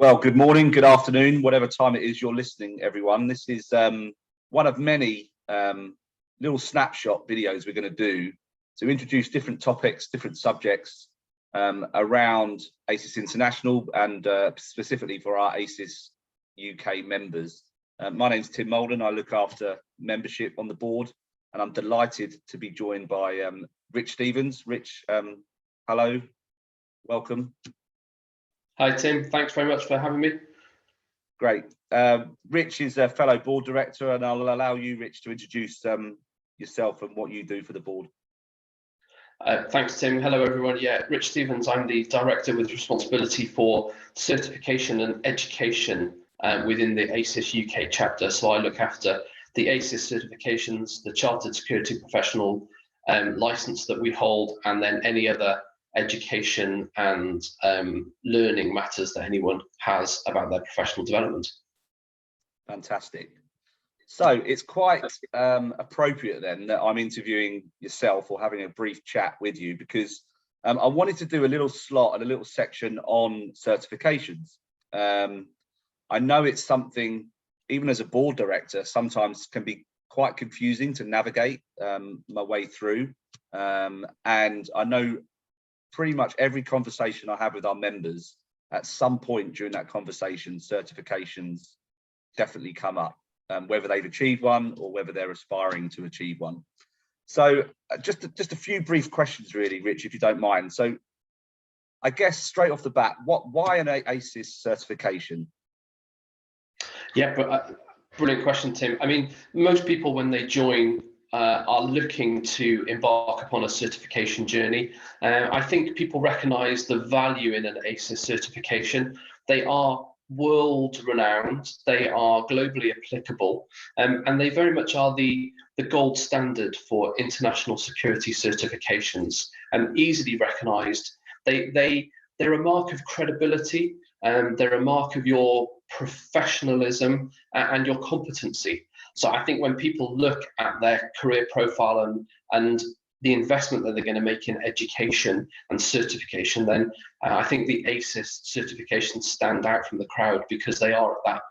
Well, good morning, good afternoon, whatever time it is you're listening, everyone. This is one of many little snapshot videos we're going to do to introduce different topics, different subjects around ASIS International and specifically for our ASIS UK members. My name's Tim Molden. I look after membership on the board, and I'm delighted to be joined by Rich Stevens. Rich, hello, welcome. Hi, Tim. Thanks very much for having me. Great. Rich is a fellow board director, and I'll allow you, Rich, to introduce yourself and what you do for the board. Thanks, Tim. Hello, everyone. Yeah, Rich Stevens. I'm the director with responsibility for certification and education within the ASIS UK chapter. So I look after the ASIS certifications, the Chartered Security Professional license that we hold, and then any other education and learning matters that anyone has about their professional development. Fantastic. So it's quite appropriate then that I'm interviewing yourself or having a brief chat with you, because I wanted to do a little slot and a little section on certifications. I know it's something, even as a board director, sometimes can be quite confusing to navigate my way through. And I know pretty much every conversation I have with our members, at some point during that conversation, certifications definitely come up, whether they've achieved one or whether they're aspiring to achieve one. So just a few brief questions really, Rich, if you don't mind. So I guess straight off the bat, why an ASIS certification? Yeah, but brilliant question, Tim. I mean, most people when they join are looking to embark upon a certification journey. I think people recognise the value in an ASIS certification. They are world renowned, they are globally applicable, and they very much are the gold standard for international security certifications, and easily recognised. They're a mark of credibility, they're a mark of your professionalism and your competency. So I think when people look at their career profile and the investment that they're going to make in education and certification, then I think the ASIS certifications stand out from the crowd, because they are at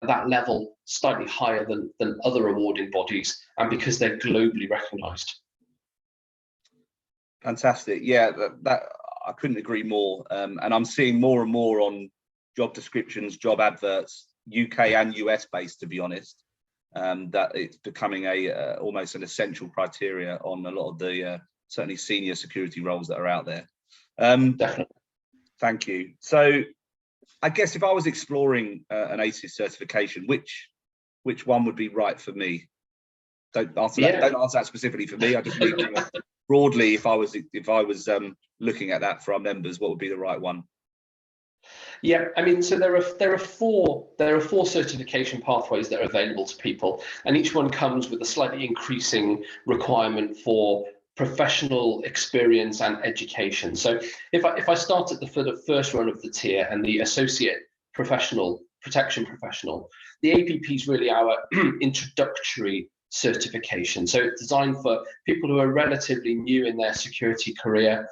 that level slightly higher than other awarding bodies, and because they're globally recognised. Fantastic. Yeah, that I couldn't agree more. And I'm seeing more and more on job descriptions, job adverts, UK and US based, to be honest. That it's becoming almost an essential criteria on a lot of the certainly senior security roles that are out there. Definitely. Thank you. So I guess if I was exploring an ASIS certification, which one would be right for me? Don't answer that. Don't answer that specifically for me. I just mean broadly, if I was looking at that for our members, what would be the right one? Yeah, I mean, so there are four certification pathways that are available to people, and each one comes with a slightly increasing requirement for professional experience and education. So if I start at the first run of the tier and the associate professional, protection professional, the APP is really our introductory certification. So it's designed for people who are relatively new in their security career.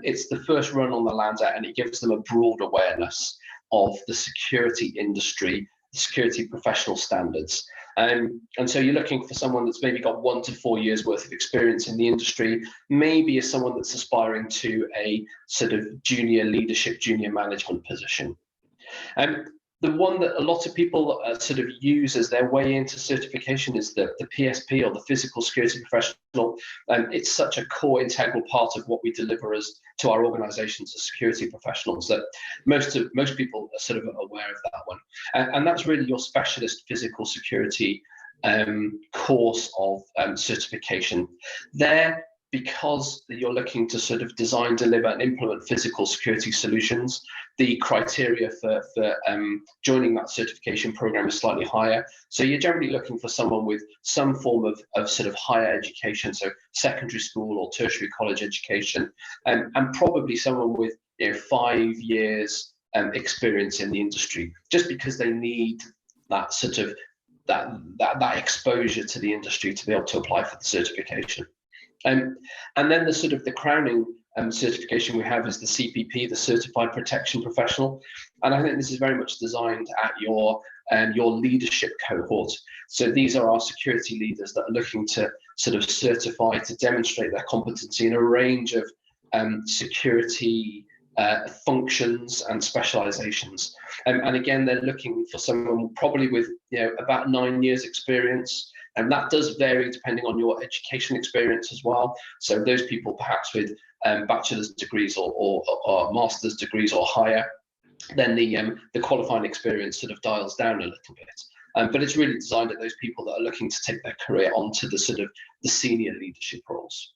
It's the first run on the ladder, and it gives them a broad awareness of the security industry, the security professional standards. And so you're looking for someone that's maybe got 1 to 4 years worth of experience in the industry, maybe as someone that's aspiring to a sort of junior leadership, junior management position. The one that a lot of people sort of use as their way into certification is the PSP, or the Physical Security Professional. It's such a core integral part of what we deliver to our organisations as security professionals that most people are sort of aware of that one. And that's really your specialist physical security course of certification. There, because you're looking to sort of design, deliver, and implement physical security solutions, the criteria for joining that certification program is slightly higher. So you're generally looking for someone with some form of sort of higher education, so secondary school or tertiary college education, and probably someone with 5 years experience in the industry, just because they need that sort of that exposure to the industry to be able to apply for the certification. And then the sort of the crowning certification we have is the CPP, the Certified Protection Professional, and I think this is very much designed at your leadership cohort. So these are our security leaders that are looking to sort of certify, to demonstrate their competency in a range of security functions and specializations. And again, they're looking for someone probably with about 9 years experience, and that does vary depending on your education experience as well. So those people perhaps with bachelor's degrees or master's degrees or higher, then the qualifying experience sort of dials down a little bit. But it's really designed at those people that are looking to take their career onto the sort of the senior leadership roles.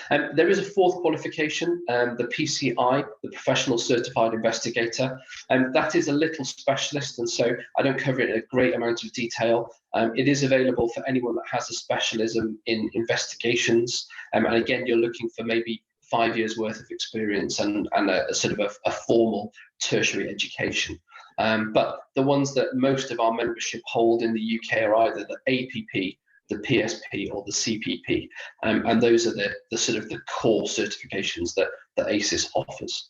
There is a fourth qualification, the PCI, the Professional Certified Investigator, and that is a little specialist, and so I don't cover it in a great amount of detail. It is available for anyone that has a specialism in investigations, and again, you're looking for maybe 5 years worth of experience and a sort of a formal tertiary education. But the ones that most of our membership hold in the UK are either the APP, the PSP, or the CPP, and those are the sort of the core certifications that ASIS offers.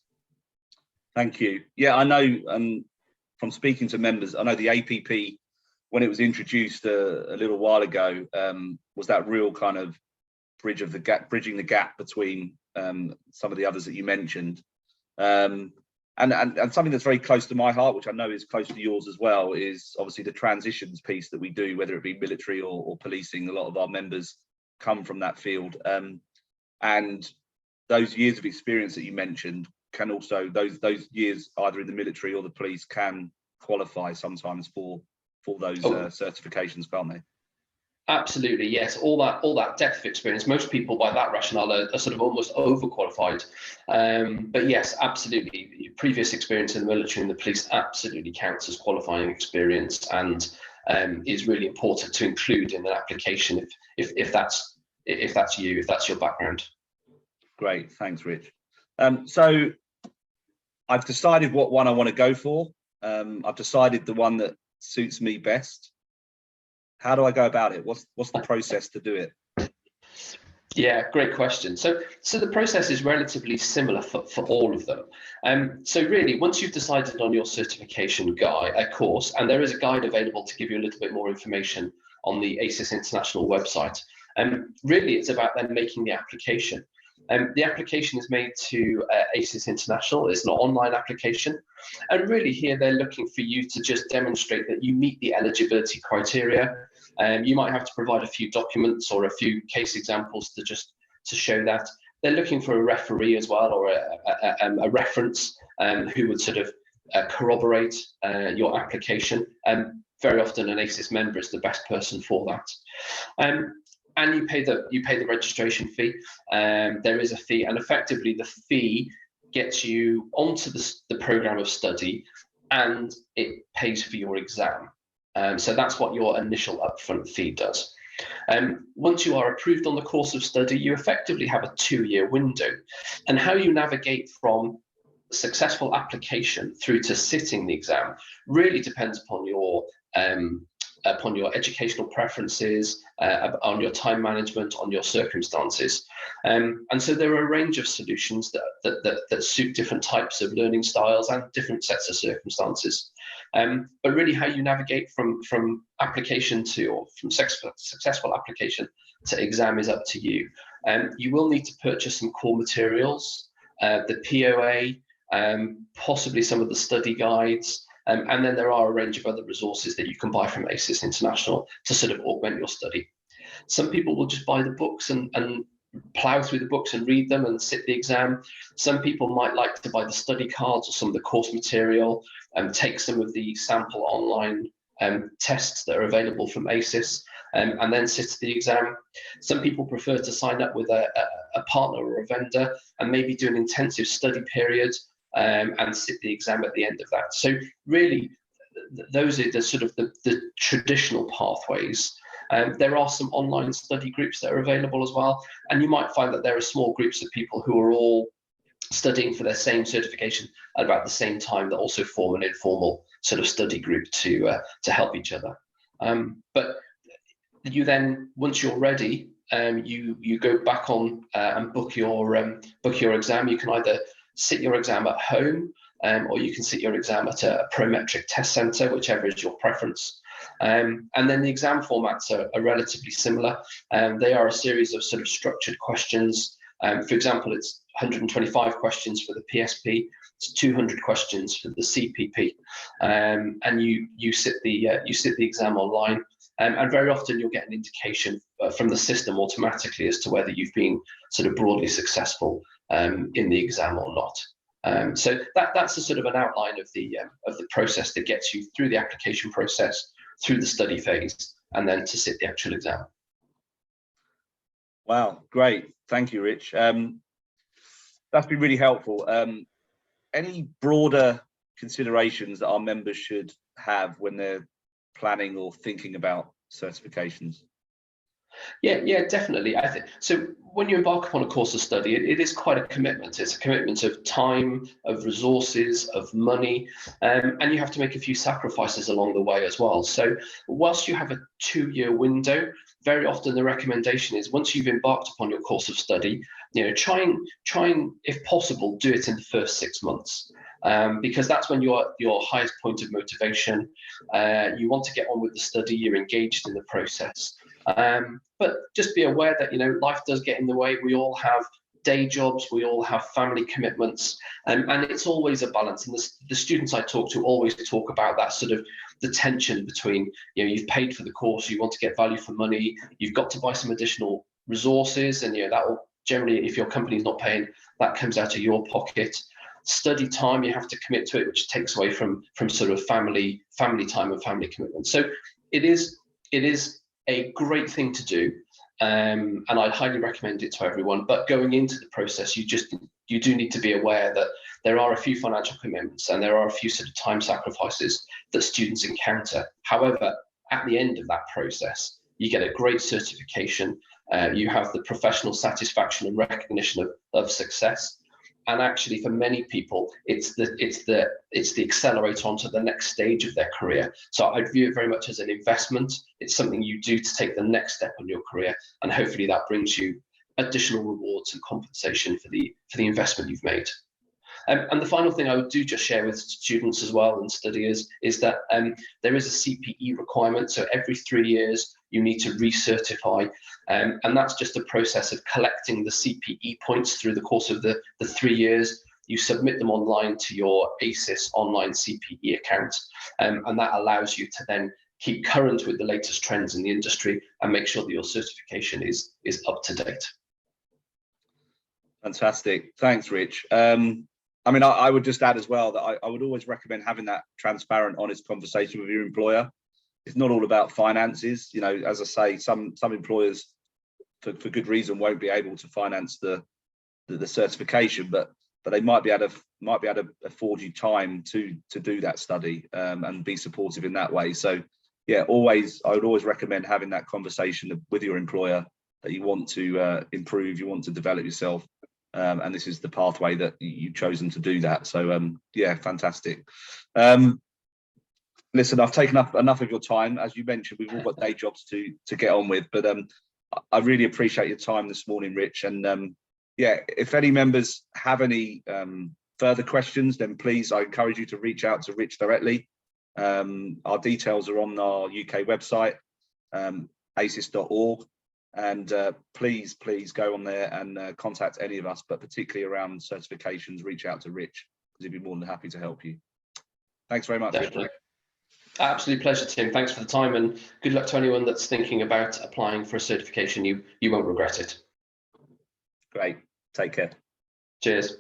Thank you. Yeah, I know from speaking to members, I know the APP, when it was introduced a little while ago, was that real kind of bridging the gap between some of the others that you mentioned. And something that's very close to my heart, which I know is close to yours as well, is obviously the transitions piece that we do, whether it be military or policing. A lot of our members come from that field, and those years of experience that you mentioned can also, those years either in the military or the police, can qualify sometimes for those certifications, can't they? Absolutely, yes. All that depth of experience, most people by that rationale are sort of almost overqualified. But yes, absolutely, previous experience in the military and the police absolutely counts as qualifying experience, and is really important to include in an application if that's you, if that's your background. Great, thanks, Rich. So I've decided what one I want to go for. I've decided the one that suits me best. How do I go about it? What's the process to do it? Yeah, great question. So the process is relatively similar for all of them. So really, once you've decided on your certification course, and there is a guide available to give you a little bit more information on the ASIS International website, really it's about then making the application. The application is made to ASIS International. It's an online application, and really here they're looking for you to just demonstrate that you meet the eligibility criteria. You might have to provide a few documents or a few case examples to show that. They're looking for a referee as well, or a reference who would sort of corroborate your application. Very often an ASIS member is the best person for that. And you pay the registration fee. There is a fee, and effectively the fee gets you onto the program of study, and it pays for your exam. So that's what your initial upfront fee does. Once you are approved on the course of study, you effectively have a 2-year window, and how you navigate from successful application through to sitting the exam really depends upon your educational preferences, on your time management, on your circumstances. And so there are a range of solutions that suit different types of learning styles and different sets of circumstances. But really how you navigate from application to, or from successful application to exam is up to you. You will need to purchase some core materials, the POA, possibly some of the study guides, and then there are a range of other resources that you can buy from ASIS International to sort of augment your study. Some people will just buy the books and plow through the books and read them and sit the exam. Some people might like to buy the study cards or some of the course material and take some of the sample online tests that are available from ASIS and then sit the exam. Some people prefer to sign up with a partner or a vendor and maybe do an intensive study period and sit the exam at the end of that. So really, those are the sort of the traditional pathways. There are some online study groups that are available as well, and you might find that there are small groups of people who are all studying for their same certification at about the same time that also form an informal sort of study group to help each other. But you then, once you're ready, you go back on and book your exam. You can either sit your exam at home, or you can sit your exam at a Prometric test centre, whichever is your preference. And then the exam formats are relatively similar. They are a series of sort of structured questions. For example, it's 125 questions for the PSP. It's 200 questions for the CPP, and you sit the exam online. And very often you'll get an indication from the system automatically as to whether you've been sort of broadly successful in the exam or not. So that's a sort of an outline of the process that gets you through the application process, through the study phase, and then to sit the actual exam. Wow, great. Thank you, Rich. That's been really helpful. Any broader considerations that our members should have when they're planning or thinking about certifications? Yeah, definitely. I think so. When you embark upon a course of study, it is quite a commitment. It's a commitment of time, of resources, of money, and you have to make a few sacrifices along the way as well. So whilst you have a 2-year window, very often the recommendation is once you've embarked upon your course of study, try and, if possible, do it in the first 6 months. Because that's when you're at your highest point of motivation. You want to get on with the study, you're engaged in the process. But just be aware that life does get in the way. We all have day jobs, we all have family commitments, and it's always a balance. And the students I talk to always talk about that sort of the tension between you've paid for the course, you want to get value for money, you've got to buy some additional resources, and that will generally, if your company's not paying, that comes out of your pocket. Study time, you have to commit to it, which takes away from sort of family time and family commitment. So it is a great thing to do, and I'd highly recommend it to everyone. But going into the process, you do need to be aware that there are a few financial commitments and there are a few sort of time sacrifices that students encounter. However, at the end of that process, you get a great certification. You have the professional satisfaction and recognition of success. And actually, for many people, it's the accelerator onto the next stage of their career. So I view it very much as an investment. It's something you do to take the next step in your career, and hopefully that brings you additional rewards and compensation for the investment you've made. And the final thing I would do just share with students as well and studiers is that there is a CPE requirement. So every 3 years, you need to recertify. And that's just a process of collecting the CPE points through the course of the 3 years. You submit them online to your ASIS online CPE account. And that allows you to then keep current with the latest trends in the industry and make sure that your certification is up to date. Fantastic. Thanks, Rich. I would just add as well that I would always recommend having that transparent, honest conversation with your employer. It's not all about finances. As I say, some employers, for good reason, won't be able to finance the certification, but they might be able to afford you time to do that study and be supportive in that way. So yeah, I would always recommend having that conversation with your employer that you want to improve, you want to develop yourself. And this is the pathway that you've chosen to do that. So yeah, fantastic. Listen, I've taken up enough of your time. As you mentioned, we've all got day jobs to get on with, but I really appreciate your time this morning, Rich. And yeah, if any members have any further questions, then please, I encourage you to reach out to Rich directly. Our details are on our UK website, asis.org. And please go on there and contact any of us, but particularly around certifications, reach out to Rich, because he'd be more than happy to help you. Thanks very much. Definitely. Absolute pleasure, Tim. Thanks for the time, and good luck to anyone that's thinking about applying for a certification. You won't regret it. Great. Take care. Cheers.